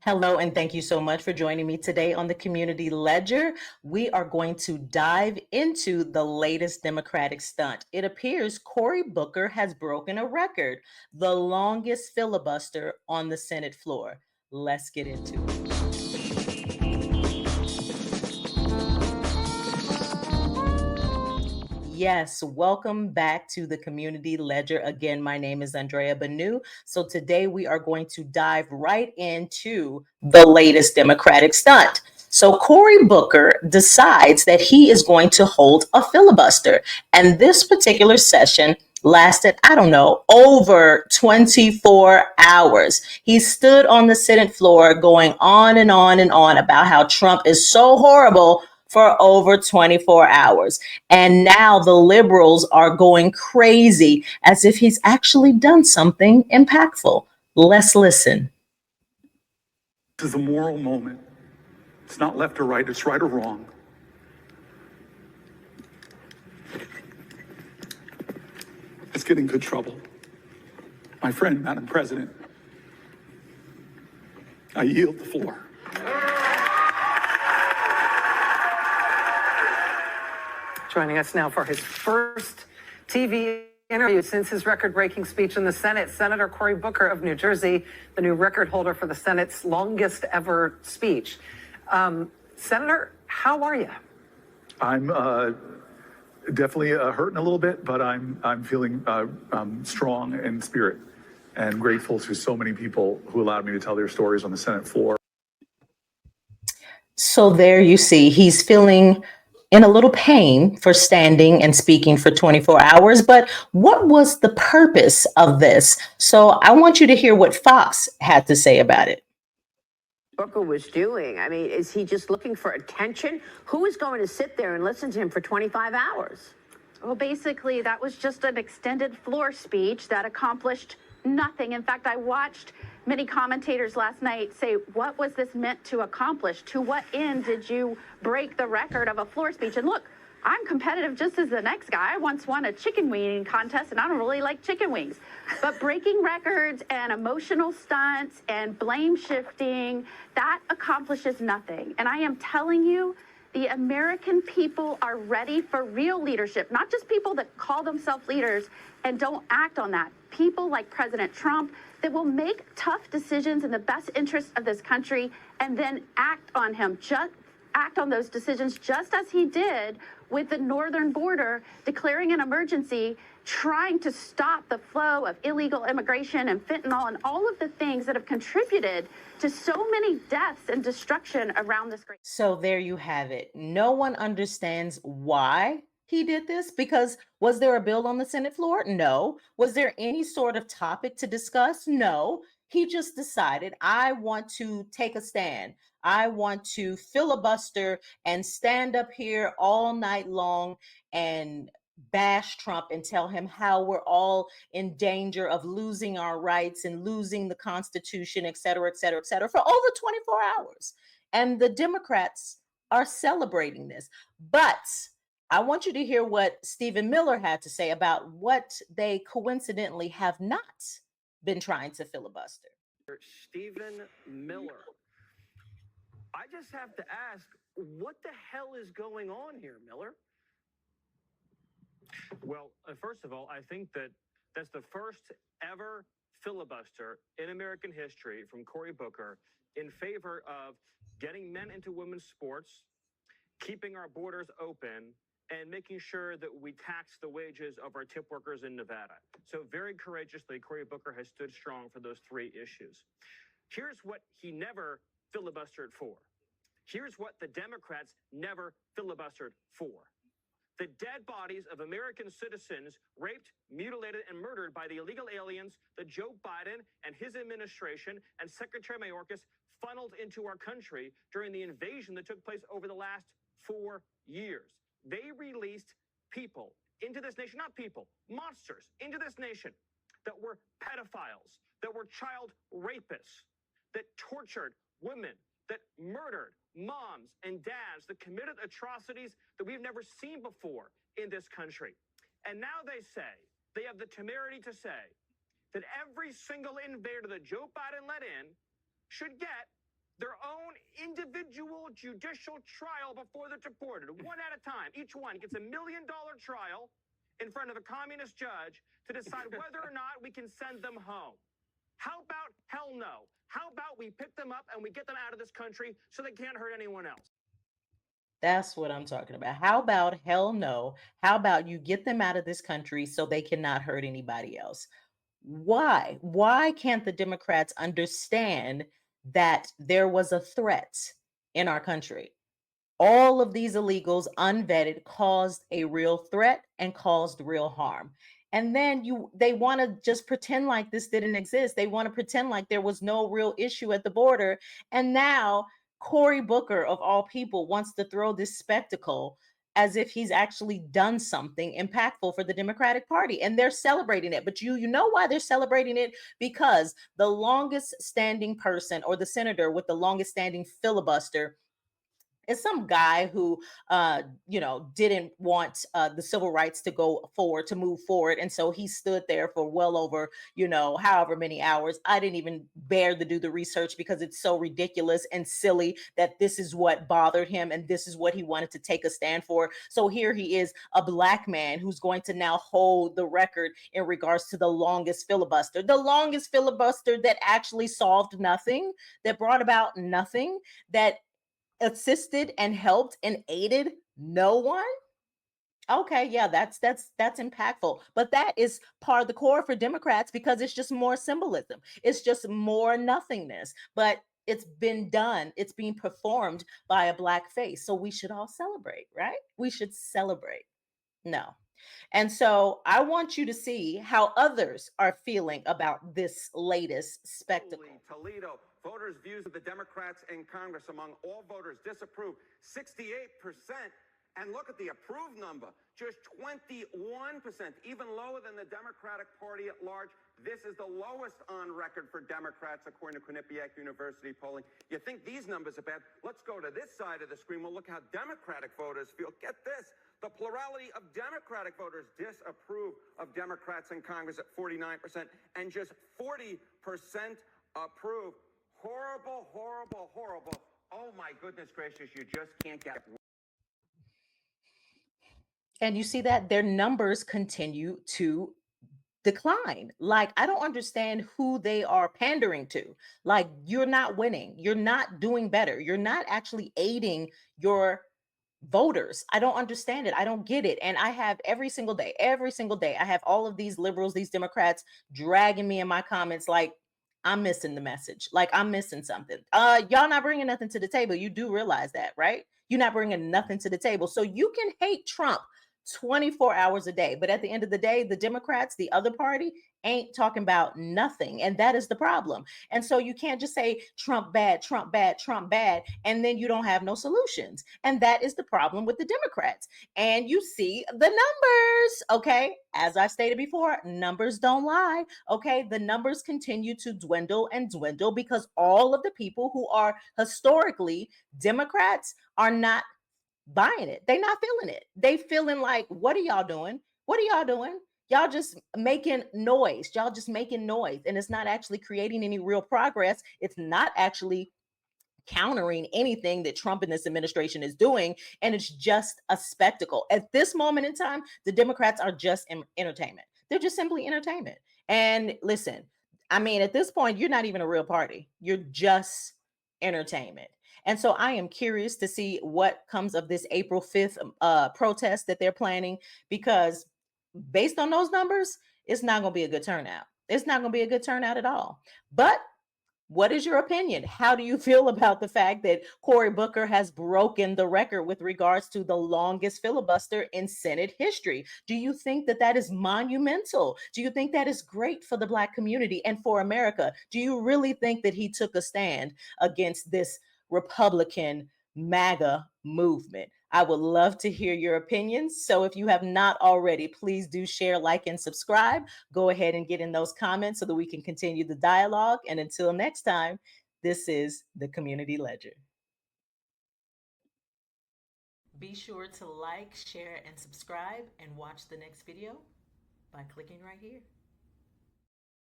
Hello, and thank you so much for joining me today on the Community Ledger. We are going to dive into the latest Democratic stunt. It appears Cory Booker has broken a record, the longest filibuster on the Senate floor. Let's get into it. Yes, welcome back to the Community Ledger. Again, my name is Andrea Banu. So today we are going to dive right into the latest Democratic stunt. So Cory Booker decides that he is going to hold a filibuster. And this particular session lasted, I don't know, over 24 hours. He stood on the Senate floor going on and on and on about how Trump is so horrible for over 24 hours. And now the liberals are going crazy as if he's actually done something impactful. Let's listen. This is a moral moment. It's not left or right, it's right or wrong. Let's get in good trouble. My friend, Madam President, I yield the floor. Joining us now for his first TV interview since his record-breaking speech in the Senate, Senator Cory Booker of New Jersey, the new record holder for the Senate's longest ever speech. Senator, how are you? I'm definitely hurting a little bit, but I'm feeling strong in spirit and grateful to so many people who allowed me to tell their stories on the Senate floor. So there you see, he's feeling in a little pain for standing and speaking for 24 hours. But what was the purpose of this? So I want you to hear what Fox had to say about it. Booker was doing. I mean, is he just looking for attention? Who is going to sit there and listen to him for 25 hours? Well, basically, that was just an extended floor speech that accomplished nothing. In fact, I watched many commentators last night say, what was this meant to accomplish? To what end did you break the record of a floor speech? And look, I'm competitive just as the next guy. I once won a chicken wing contest, and I don't really like chicken wings. But breaking records and emotional stunts and blame shifting, that accomplishes nothing. And I am telling you, the American people are ready for real leadership, not just people that call themselves leaders and don't act on that. People like President Trump that will make tough decisions in the best interest of this country and then act on those decisions, just as he did with the northern border, declaring an emergency, trying to stop the flow of illegal immigration and fentanyl and all of the things that have contributed to so many deaths and destruction around this great. So there you have it. No one understands why he did this, because was there a bill on the Senate floor? No. Was there any sort of topic to discuss? No. He just decided, I want to take a stand. I want to filibuster and stand up here all night long and bash Trump and tell him how we're all in danger of losing our rights and losing the Constitution, et cetera, et cetera, et cetera, for over 24 hours. And the Democrats are celebrating this. But I want you to hear what Stephen Miller had to say about what they coincidentally have not been trying to filibuster. Stephen Miller. I just have to ask, what the hell is going on here, Miller? Well, first of all, I think that's the first ever filibuster in American history from Cory Booker in favor of getting men into women's sports, keeping our borders open, and making sure that we tax the wages of our tip workers in Nevada. So very courageously, Cory Booker has stood strong for those three issues. Here's what he never filibustered for. Here's what the Democrats never filibustered for. The dead bodies of American citizens raped, mutilated, and murdered by the illegal aliens that Joe Biden and his administration and Secretary Mayorkas funneled into our country during the invasion that took place over the last 4 years. They released people into this nation, not people, monsters into this nation that were pedophiles, that were child rapists, that tortured women, that murdered moms and dads, that committed atrocities that we've never seen before in this country. And now they have the temerity to say that every single invader that Joe Biden let in should get their own individual judicial trial before they're deported, one at a time. Each one gets $1 million trial in front of a communist judge to decide whether or not we can send them home. How about hell no? How about we pick them up and we get them out of this country so they can't hurt anyone else? That's what I'm talking about. How about hell no? How about you get them out of this country so they cannot hurt anybody else? Why? Why can't the Democrats understand that there was a threat in our country? All of these illegals, unvetted, caused a real threat and caused real harm. And then they want to just pretend like this didn't exist. They want to pretend like there was no real issue at the border. And now Cory Booker, of all people, wants to throw this spectacle as if he's actually done something impactful for the Democratic Party. And they're celebrating it. But you know why they're celebrating it? Because the longest standing person, or the senator with the longest standing filibuster, is some guy who didn't want the civil rights to go forward, to move forward, and so he stood there for well over however many hours. I didn't even bear to do the research because it's so ridiculous and silly that this is what bothered him and this is what he wanted to take a stand for. So here he is, a black man who's going to now hold the record in regards to the longest filibuster that actually solved nothing, that brought about nothing, that assisted and helped and aided no one. Okay, yeah, that's impactful. But that is part of the core for Democrats because it's just more symbolism. It's just more nothingness. But it's been done. It's being performed by a black face. So we should all celebrate, right? We should celebrate. No. And so I want you to see how others are feeling about this latest spectacle. Toledo, voters' views of the Democrats in Congress among all voters disapprove 68%. And look at the approved number, just 21%, even lower than the Democratic Party at large. This is the lowest on record for Democrats, according to Quinnipiac University polling. You think these numbers are bad? Let's go to this side of the screen. We'll look how Democratic voters feel. Get this. The plurality of Democratic voters disapprove of Democrats in Congress at 49%, and just 40% approve. Horrible, horrible, horrible. Oh, my goodness gracious, you just can't get. And you see that their numbers continue to decline. Like, I don't understand who they are pandering to. Like, you're not winning. You're not doing better. You're not actually aiding your voters. I don't understand it. I don't get it. And I have every single day, I have all of these liberals, these Democrats dragging me in my comments like I'm missing the message. Like I'm missing something. Y'all not bringing nothing to the table. You do realize that, right? You're not bringing nothing to the table. So you can hate Trump 24 hours a day. But at the end of the day, the Democrats, the other party, ain't talking about nothing. And that is the problem. And so you can't just say Trump bad, Trump bad, Trump bad, and then you don't have no solutions. And that is the problem with the Democrats. And you see the numbers, okay? As I stated before, numbers don't lie, okay? The numbers continue to dwindle and dwindle because all of the people who are historically Democrats are not buying it. They not feeling it. They feeling like, what are y'all doing? What are y'all doing? Y'all just making noise. Y'all just making noise. And it's not actually creating any real progress. It's not actually countering anything that Trump and this administration is doing. And it's just a spectacle. At this moment in time, the Democrats are just entertainment. They're just simply entertainment. And listen, I mean, at this point, you're not even a real party. You're just entertainment. And so I am curious to see what comes of this April 5th protest that they're planning, because based on those numbers, it's not going to be a good turnout. It's not going to be a good turnout at all. But what is your opinion? How do you feel about the fact that Cory Booker has broken the record with regards to the longest filibuster in Senate history? Do you think that that is monumental? Do you think that is great for the Black community and for America? Do you really think that he took a stand against this Republican MAGA movement? I would love to hear your opinions. So if you have not already, please do share, like, and subscribe. Go ahead and get in those comments so that we can continue the dialogue. And until next time, this is the Community Ledger. Be sure to like, share, and subscribe and watch the next video by clicking right here.